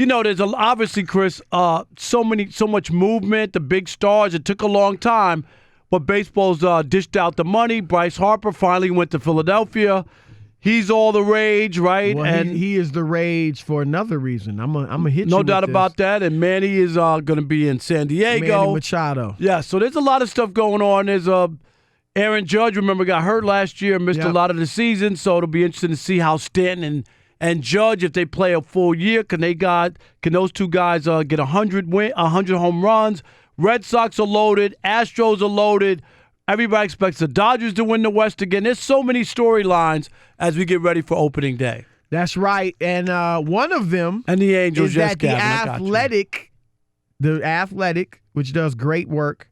there's obviously, Chris, so much movement, the big stars. It took a long time, but baseball's dished out the money. Bryce Harper finally went to Philadelphia. He's all the rage, right? Well, and he is the rage for another reason. I'm gonna hit you. No with doubt this. about that. And Manny is going to be in San Diego. Manny Machado. Yeah, so there's a lot of stuff going on. There's Aaron Judge, remember, got hurt last year, missed a lot of the season. So it'll be interesting to see how Stanton and Judge, if they play a full year, can those two guys get 100 home runs? Red Sox are loaded. Astros are loaded. Everybody expects the Dodgers to win the West again. There's so many storylines as we get ready for opening day. That's right. And one of them and the Angels, is that the Athletic, which does great work,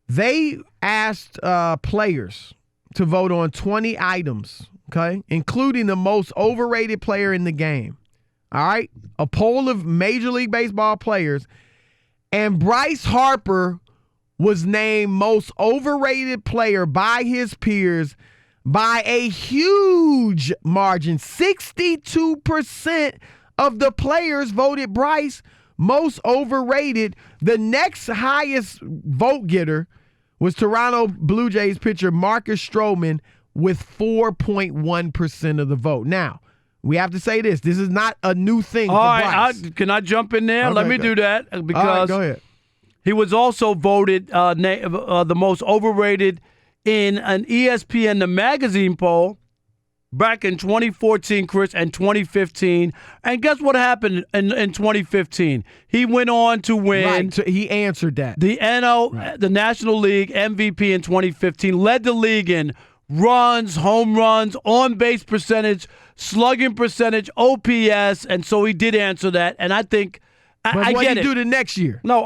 they asked players to vote on 20 items, okay, including the most overrated player in the game. All right? A poll of Major League Baseball players. And Bryce Harper was named most overrated player by his peers by a huge margin. 62% of the players voted Bryce most overrated. The next highest vote getter was Toronto Blue Jays pitcher Marcus Stroman with 4.1% of the vote. Now, we have to say this. This is not a new thing for Bryce. Can I jump in there? Okay, Let me do that because go ahead. He was also voted the most overrated in an ESPN The Magazine poll back in 2014, Chris, and 2015. And guess what happened in 2015? He went on to win. Right, so he answered that. The National League MVP in 2015, led the league in runs, home runs, on-base percentage, slugging percentage, OPS, and so he did answer that. And I think I what get did it. he do the next year? No,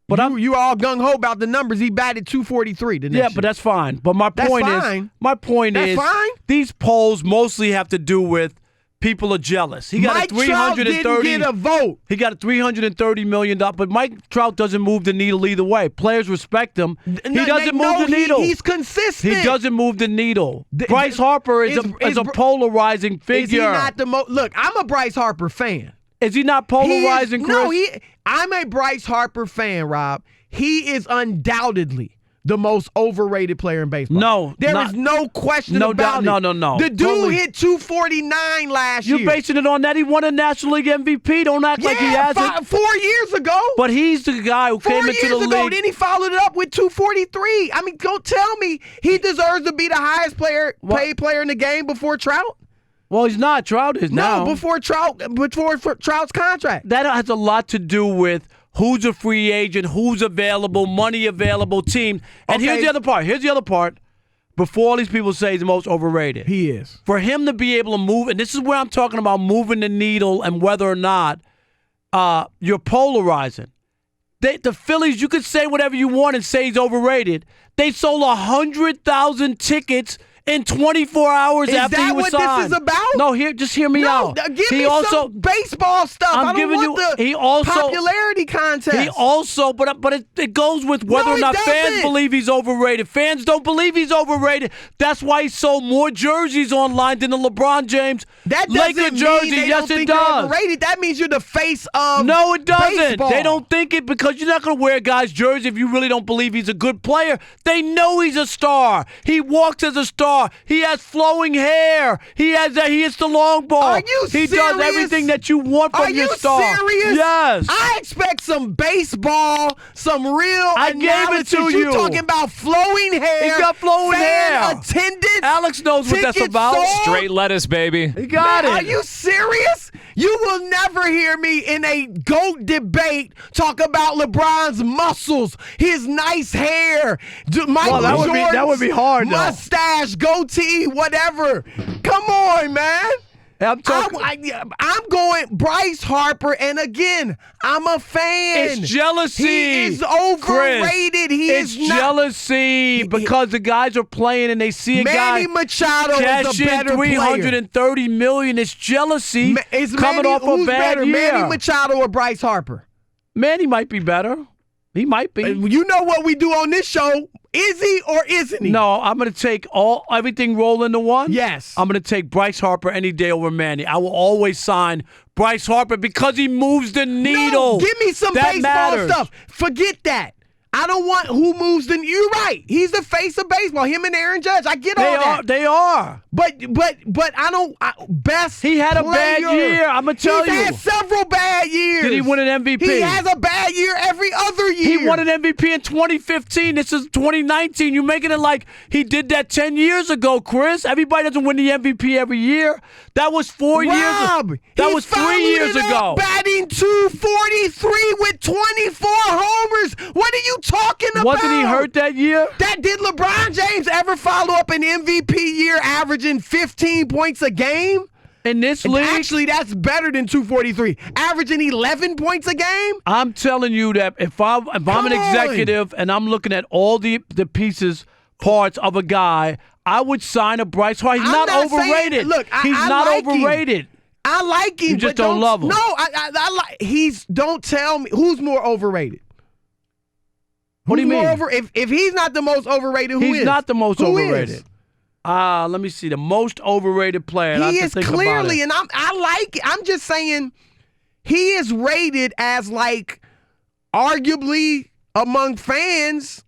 But you all gung-ho about the numbers. He batted 243 the next year. Yeah, but that's fine. But my point is, these polls mostly have to do with people are jealous. He got Mike a $330 Trout didn't get a vote. He got a $330 million, but Mike Trout doesn't move the needle either way. Players respect him. He doesn't move the needle. He's consistent. He doesn't move the needle. Bryce Harper is a polarizing figure. Is he not the most? Look, I'm a Bryce Harper fan. Is he not polarizing, Chris? No, I'm a Bryce Harper fan, Rob. He is undoubtedly the most overrated player in baseball. No. There is no question about it. No. The dude hit 249 last year. You're basing it on that. He won a National League MVP. Don't act like he hasn't. 4 years ago. But he's the guy who came into the league. 4 years ago, then he followed it up with 243. I mean, don't tell me he deserves to be the highest paid player in the game before Trout. Well, he's not. Trout is now. No, before Trout's contract. That has a lot to do with who's a free agent, who's available, money available, team. And here's the other part. Before all these people say he's the most overrated. He is. For him to be able to move, and this is where I'm talking about moving the needle and whether or not you're polarizing. The Phillies, you could say whatever you want and say he's overrated. They sold 100,000 tickets in 24 hours after he was signed. Is that what this is about? No, just hear me out. Give me some baseball stuff. I don't want the popularity contest. He also, but it goes with whether or not fans believe he's overrated. Fans don't believe he's overrated. That's why he sold more jerseys online than the LeBron James Laker jersey. Yes, it does. Overrated. That means you're the face of No, it doesn't. baseball. They don't think it because you're not going to wear a guy's jersey if you really don't believe he's a good player. They know he's a star. He walks as a star. He has flowing hair. He hits the long ball. Are you serious? He does everything that you want from your star. Are you serious? Yes. I expect some baseball, some real analysis. Gave it to you. You're talking about flowing hair. He got flowing hair. Attendance. Alex knows what that's about. Sold. Straight lettuce, baby. He got it. Are you serious? You will never hear me in a GOAT debate talk about LeBron's muscles, his nice hair, Michael Jordan's that would be hard, though. Mustache, goatee, whatever. Come on, man. I'm going Bryce Harper, and again, I'm a fan. It's jealousy. He is overrated. Chris, it's jealousy because the guys are playing and they see a Manny Machado is a better player. $330 million. It's jealousy coming off a bad year. Manny Machado or Bryce Harper? Manny might be better. He might be. You know what we do on this show? Is he or isn't he? No, I'm going to take everything roll into one. Yes. I'm going to take Bryce Harper any day over Manny. I will always sign Bryce Harper because he moves the needle. No, give me some that baseball matters. stuff. Forget that. I don't want who moves the. You're right. He's the face of baseball. Him and Aaron Judge. I get all that. They are. But I don't. Best. He had a player. bad year. I'm gonna tell you. He's had several bad years. Did he win an MVP? He has a bad year every other year. He won an MVP in 2015. This is 2019. You're making it like he did that 10 years ago, Chris. Everybody doesn't win the MVP every year. That was 4 years. That was 3 years ago. Batting 243 with 24 homers. What are you talking about? Wasn't he hurt that year? Did LeBron James ever follow up an MVP year averaging 15 points a game? In this league? Actually, that's better than 243. Averaging 11 points a game? I'm telling you that if I'm an executive and I'm looking at all the pieces, parts of a guy, I would sign a Bryce Harper. He's not overrated. He's not overrated. I like him. You just don't love him. No, I like. Don't tell me who's more overrated. What do you mean? If he's not the most overrated, who is? He's not the most overrated. Is? Let me see. The most overrated player. He is clearly, and I like it. I'm just saying, he is rated as like arguably among fans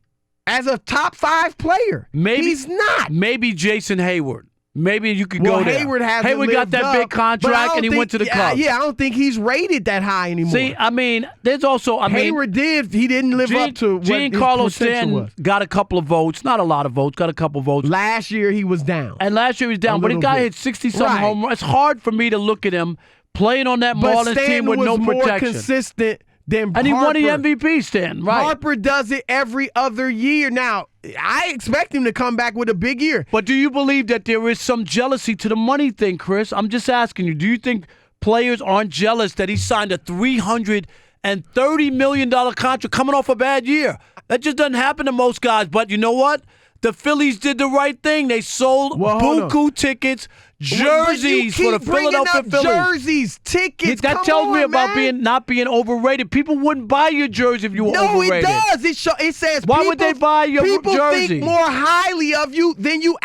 as a top 5 player. Maybe he's not. Maybe Jason Hayward. Maybe you could go there. Hayward got that big contract and he went to the Cubs. Yeah, I don't think he's rated that high anymore. See, I mean, there's also Hayward he didn't live up to what Giancarlo his potential was. Got a couple of votes, not a lot of votes, got a couple of votes. Last year he was down. And last year he was down, but the guy hit 60-something home runs. It's hard for me to look at him playing on that Marlins team with no protection. More consistent than and Harper. He won the MVP, Stan. Right. Harper does it every other year. Now, I expect him to come back with a big year. But do you believe that there is some jealousy to the money thing, Chris? I'm just asking you. Do you think players aren't jealous that he signed a $330 million contract coming off a bad year? That just doesn't happen to most guys. But you know what? The Phillies did the right thing. They sold buku tickets, jerseys for the Philadelphia Phillies. Jerseys, tickets. That tells me about not being overrated. People wouldn't buy your jersey if you were overrated. No, it does. It says why would they buy your jersey? People think more highly of you than your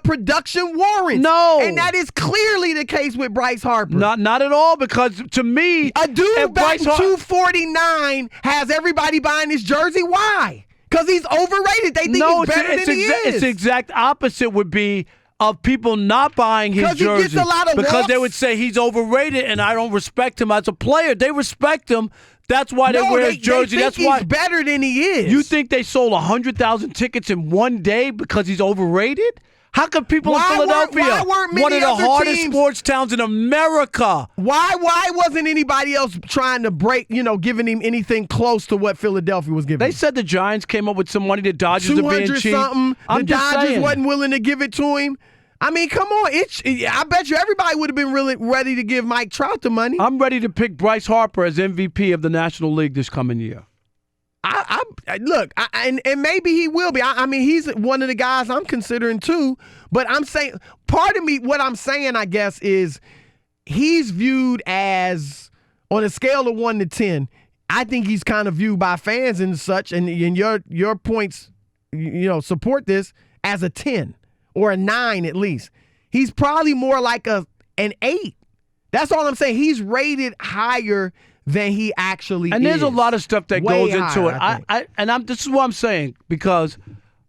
production warrants. No, and that is clearly the case with Bryce Harper. Not at all. Because to me, a dude batting 249 has everybody buying his jersey. Why? Because he's overrated. They think he's better than he is. It's the exact opposite would be of people not buying his jersey. Because he gets a lot of walks. They would say he's overrated and I don't respect him as a player. They respect him. That's why they wear his jersey. That's why he's better than he is. You think they sold 100,000 tickets in one day because he's overrated? How come people in Philadelphia, one of the hardest sports towns in America? Why wasn't anybody else trying to giving him anything close to what Philadelphia was giving? They said the Giants came up with some money. The Dodgers are being cheap. 200-something. The Dodgers wasn't willing to give it to him. I mean, come on. I bet you everybody would have been really ready to give Mike Trout the money. I'm ready to pick Bryce Harper as MVP of the National League this coming year. Look, and maybe he will be. I mean, he's one of the guys I'm considering too. But I'm saying, part of me, what I'm saying, I guess, is he's viewed as, on a scale of 1 to 10, I think he's kind of viewed by fans and such, and your points, support this, as a 10 or a 9 at least. He's probably more like an 8. That's all I'm saying. He's rated higher than he actually is. And there's a lot of stuff that goes into it. This is what I'm saying, because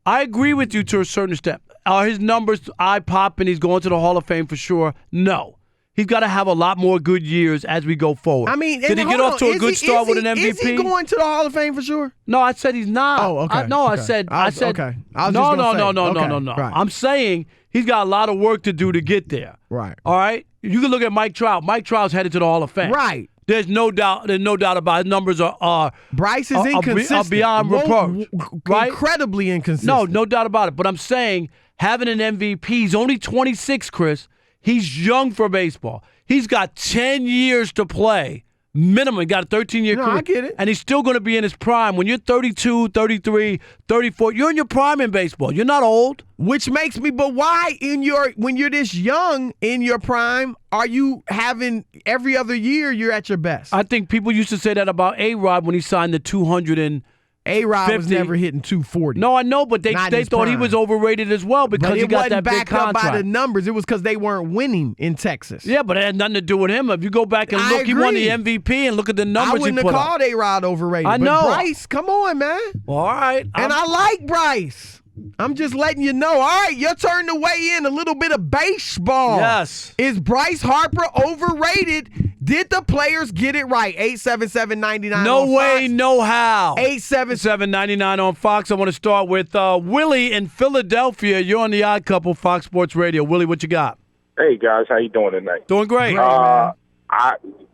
I agree with you to a certain extent. Are his numbers eye-popping? He's going to the Hall of Fame for sure? No. He's got to have a lot more good years as we go forward. I mean, did he get off to a good start with an MVP? Is he going to the Hall of Fame for sure? No, I said he's not. Oh, okay. I said. Okay. No. Right. I'm saying he's got a lot of work to do to get there. Right. All right? You can look at Mike Trout. Mike Trout's headed to the Hall of Fame. Right. There's no doubt about it. His numbers are Bryce is inconsistent. Are beyond reproach. Right? Incredibly inconsistent. No doubt about it. But I'm saying having an MVP, he's only 26, Chris. He's young for baseball. He's got 10 years to play. Minimum. He got a 13-year career. I get it. And he's still going to be in his prime. When you're 32, 33, 34, you're in your prime in baseball. You're not old. Which makes me, but why when you're this young in your prime, are you having every other year you're at your best? I think people used to say that about A-Rod when he signed the $200 A-Rod was 50. never hitting 240. No, I know, but they Not in his thought he prime. was overrated as well because But he it got wasn't that big backed up contract. by the numbers. It was because they weren't winning in Texas. Yeah, but it had nothing to do with him. If you go back and I look, he won the agree. MVP and look at the I numbers he wouldn't put have up. called A-Rod overrated. I but know. Bryce, come on, man. All right. And I like Bryce. I'm just letting you know. All right, your turn to weigh in. A little bit of baseball. Yes. Is Bryce Harper overrated? Did the players get it right? 877-99 No on way, Fox. no how. 877. 799 on Fox. I want to start with Willie in Philadelphia. You're on the Odd Couple, Fox Sports Radio. Willie, what you got? Hey guys, how you doing tonight? Doing great. Great.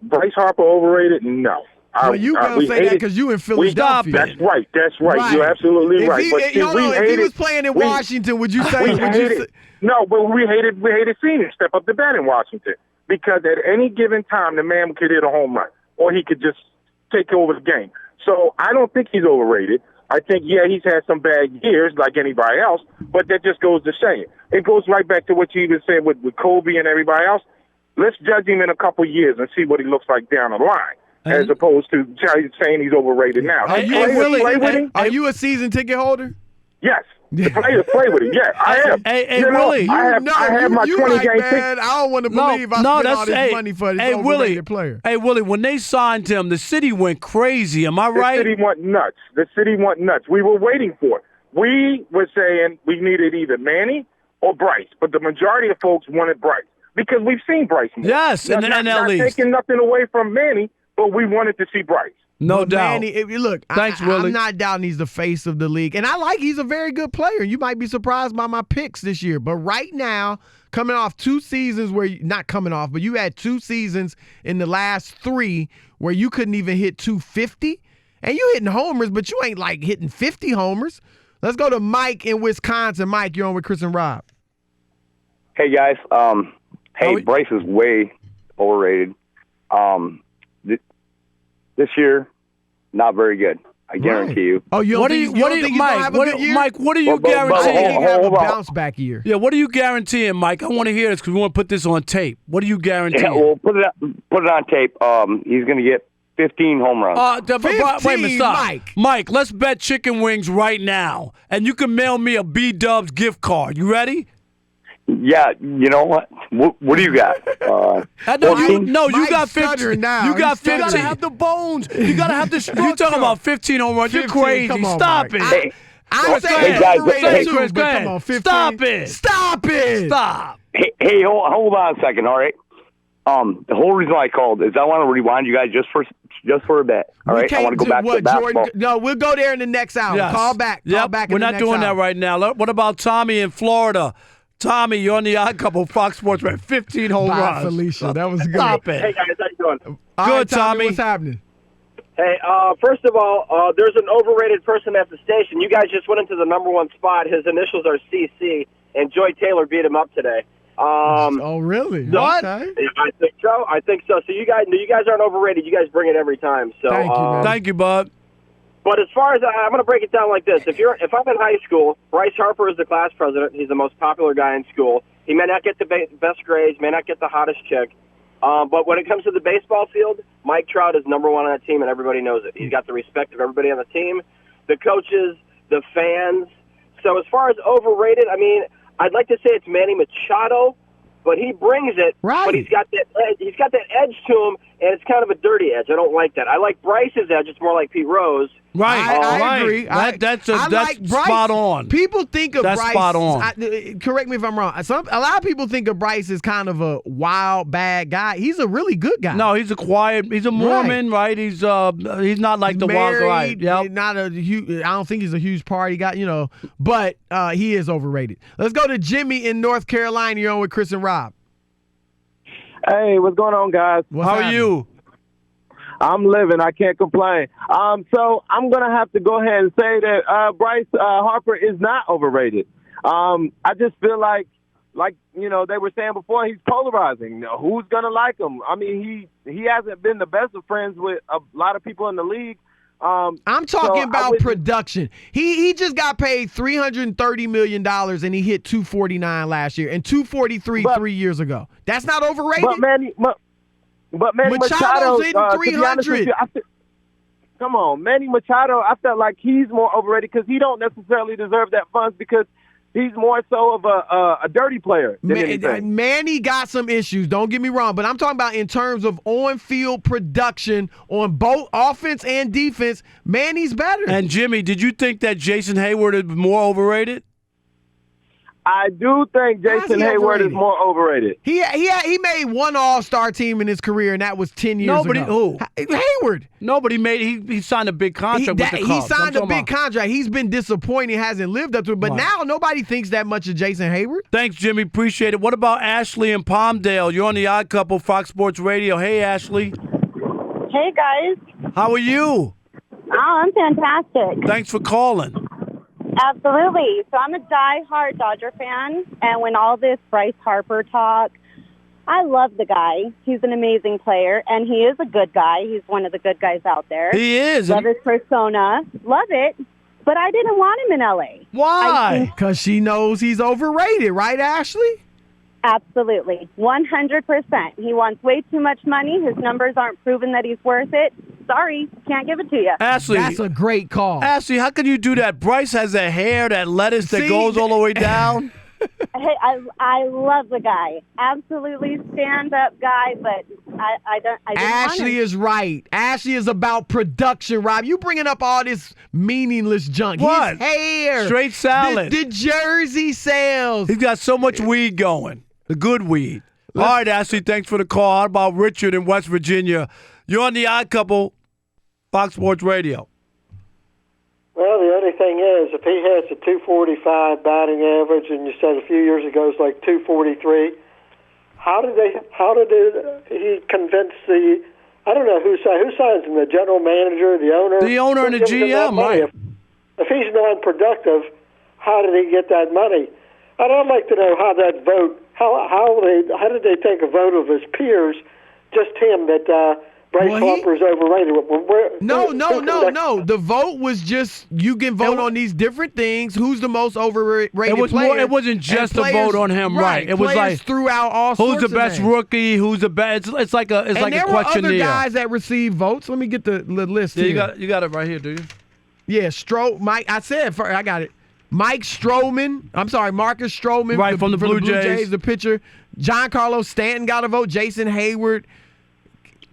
Bryce Harper overrated? No. Well, you gonna say that because you in Philadelphia. That's right. You're absolutely right. But see, if he was playing in Washington, would you say? No, but we hated seeing him step up the bat in Washington because at any given time the man could hit a home run or he could just take over the game. So I don't think he's overrated. I think, yeah, he's had some bad years like anybody else, but that just goes to say it goes right back to what you even said with Kobe and everybody else. Let's judge him in a couple years and see what he looks like down the line. As opposed to saying he's overrated now. Are you a season ticket holder? Yes. The players play with him. Yeah, I am. Hey, Willie. I have my 20-game ticket. I don't want to believe I spent all this money for this overrated player. Hey, Willie, when they signed him, the city went crazy. Am I right? The city went nuts. We were waiting for it. We were saying we needed either Manny or Bryce, but the majority of folks wanted Bryce because we've seen Bryce more. Yes, in the NL East. Not taking nothing away from Manny, but we wanted to see Bryce. No doubt. Manny, look, Thanks, Willie. I'm not doubting he's the face of the league. And he's a very good player. You might be surprised by my picks this year. But right now, coming off 2 seasons not coming off, but you had 2 seasons in the last 3 where you couldn't even hit 250. And you hitting homers, but you ain't like hitting 50 homers. Let's go to Mike in Wisconsin. Mike, you're on with Chris and Rob. Hey, guys. Bryce is way overrated. This year, not very good. I guarantee you. Oh, you don't think he's going to have a good year? Mike, what are you I guaranteeing? think he can have a bounce back year. Yeah, what are you guaranteeing, Mike? I want to hear this because we want to put this on tape. What are you guaranteeing? Yeah, well, put it on tape. He's going to get 15 home runs. 15, wait a minute, stop. Mike, let's bet chicken wings right now, and you can mail me a B-Dubs gift card. You ready? Yeah, you know what? What do you got? You got 15. Now. You got 15. You gotta have the bones. You gotta have the structure. You talking about 15 home runs? You're 15, crazy. come on, Stop Mike. it. I'm saying guys, overrated too, Chris, but go come ahead. on, 15. Stop it. Stop it. Stop. Hey, hold on a second, all right? The whole reason I called is I want to rewind you guys just for a bit. All right, I want to go back to basketball. No, we'll go there in the next hour. Yes. Call back. Yep. Call back. We're not doing that right now. What about Tommy in Florida? Tommy, you're on the Odd Couple, Fox Sports, right? 15 home runs. Felicia. That was good. Stop it. Hey, guys, how you doing? Good, Tommy. What's happening? Hey, first of all, there's an overrated person at the station. You guys just went into the number 1 spot. His initials are CC, and Joy Taylor beat him up today. Oh, really? What? Okay. I think so. So you guys aren't overrated. You guys bring it every time. So Thank you, man. Thank you, bud. But as far as I'm going to break it down like this: if I'm in high school, Bryce Harper is the class president. He's the most popular guy in school. He may not get the best grades, may not get the hottest chick, but when it comes to the baseball field, Mike Trout is number 1 on that team, and everybody knows it. He's got the respect of everybody on the team, the coaches, the fans. So as far as overrated, I mean, I'd like to say it's Manny Machado, but he brings it. Right. But he's got that edge to him, and it's kind of a dirty edge. I don't like that. I like Bryce's edge. It's more like Pete Rose. Right. I agree. That's like Bryce. spot on. People think of That's Bryce. spot on. Correct me if I'm wrong. A lot of people think of Bryce as kind of a wild, bad guy. He's a really good guy. No, he's a Mormon, right? He's not like the wild guy. Yep. Not a huge. I don't think he's a huge party guy, but he is overrated. Let's go to Jimmy in North Carolina. You're on with Chris and Rob. Hey, what's going on, guys? How are you? I'm living. I can't complain. So I'm going to have to go ahead and say that Bryce Harper is not overrated. I just feel like they were saying before, he's polarizing. Who's going to like him? I mean, he hasn't been the best of friends with a lot of people in the league. I'm talking about production. He just got paid $330 million, and he hit 249 last year and 243 3 years ago. That's not overrated? But Manny Machado's Machado, hitting 300. Come on, Manny Machado, I felt like he's more overrated because he don't necessarily deserve that funds because he's more so of a dirty player than anything. Manny got some issues, don't get me wrong, but I'm talking about in terms of on-field production on both offense and defense, Manny's better. And, Jimmy, did you think that Jason Hayward is more overrated? I do think Jason Hayward is more overrated. He made one All-Star team in his career, and that was 10 years ago. Who? Hayward. Nobody made. He signed a big contract with the Cubs. He signed a big contract. He's been disappointing. Hasn't lived up to it. But now nobody thinks that much of Jason Hayward. Thanks, Jimmy. Appreciate it. What about Ashley in Palmdale? You're on the Odd Couple, Fox Sports Radio. Hey, Ashley. Hey, guys. How are you? Oh, I'm fantastic. Thanks for calling. Absolutely. So I'm a diehard Dodger fan, and when all this Bryce Harper talk, I love the guy. He's an amazing player, and he is a good guy. He's one of the good guys out there. He is. Love his persona. Love it. But I didn't want him in L.A. Why? Because she knows he's overrated, right, Ashley? Absolutely. 100%. He wants way too much money. His numbers aren't proven that he's worth it. Sorry, can't give it to you. Ashley. That's a great call. Ashley, how can you do that? Bryce has that hair, that lettuce that goes all the way down. Hey, I love the guy. Absolutely stand-up guy, but I didn't Ashley is right. Ashley is about production, Rob. You bringing up all this meaningless junk. What? His hair. Straight salad. The jersey sales. He's got so much weed going. The good weed. All right, Ashley, thanks for the call. How about Richard in West Virginia? You're on the Odd Couple, Fox Sports Radio. Well, the only thing is, if he has a 245 batting average, and you said a few years ago it's like 243, how did he convince the? I don't know who signs him, the general manager, the owner. The owner and the GM, right? If he's non-productive, how did he get that money? And I'd like to know how that vote. How did they take a vote of his peers? Just him that. Bryce Harper's overrated. No. The vote was just you can vote on these different things. Who's the most overrated player? It wasn't just a vote on him, right? It was like throughout all sorts who's the best rookie? Who's the best? It's like a questionnaire. There were other guys that received votes. Let me get the list here. You got it right here, do you? Yeah, Mike. I said I got it. Marcus Stroman, right, from the Blue Jays, the pitcher. Giancarlo Stanton got a vote. Jason Hayward.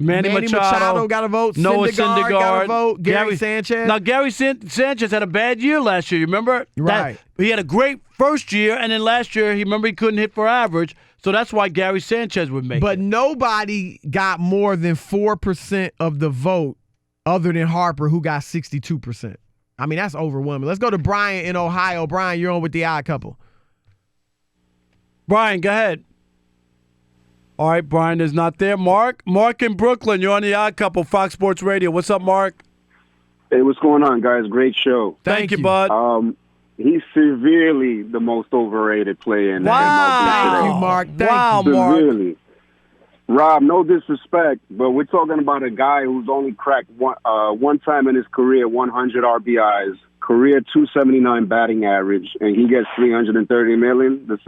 Manny Machado got a vote. Noah Syndergaard got a vote. Gary Sanchez. Now, Gary Sanchez had a bad year last year. You remember? Right. He had a great first year, and then last year, he couldn't hit for average. So that's why Gary Sanchez would make But nobody got more than 4% of the vote other than Harper, who got 62%. I mean, that's overwhelming. Let's go to Brian in Ohio. Brian, you're on with the Odd Couple. Brian, go ahead. All right, Brian is not there. Mark in Brooklyn, you're on the Odd Couple, Fox Sports Radio. What's up, Mark? Hey, what's going on, guys? Great show. Thank you, bud. He's severely the most overrated player in the MLB Thank today. you, Mark. Severely. Rob, no disrespect, but we're talking about a guy who's only cracked one time in his career 100 RBIs, career 279 batting average, and he gets $330 million. This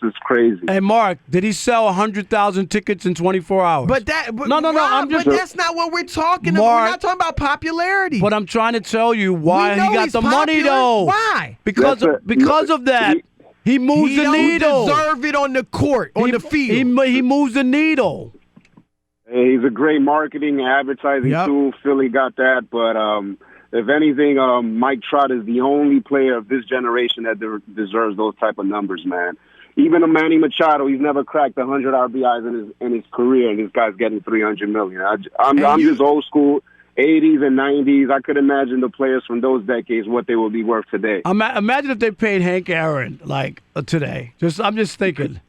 is crazy. Hey, Mark, did he sell 100,000 tickets in 24 hours? No. I'm just. But that's not what we're talking about. We're not talking about popularity. But I'm trying to tell you why he got the money, though. Why? Because of that. He moves the needle. He don't deserve it on the court, on the field. He moves the needle. Hey, he's a great marketing advertising tool. Philly got that, but if anything, Mike Trout is the only player of this generation that deserves those type of numbers, man. Even a Manny Machado, he's never cracked 100 RBIs in his career, and this guy's getting $300 million. I'm just old school. 80s and 90s, I could imagine the players from those decades, what they will be worth today. Imagine if they paid Hank Aaron today. I'm just thinking.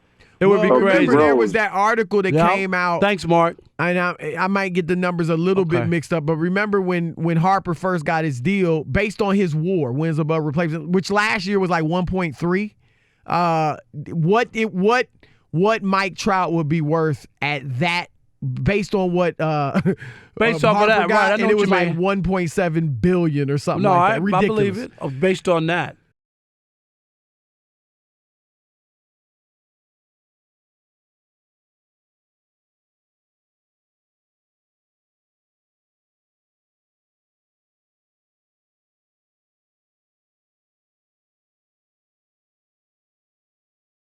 It would be crazy. Remember there was that article that came out. Thanks, Mark. And I might get the numbers a little bit mixed up, but remember when Harper first got his deal, based on his WAR, wins above replacement, which last year was like 1.3, what Mike Trout would be worth at that, based on what based off of that, got, right? I know and it what was you like mean. $1.7 billion or something like that. Ridiculous. I believe it. Based on that.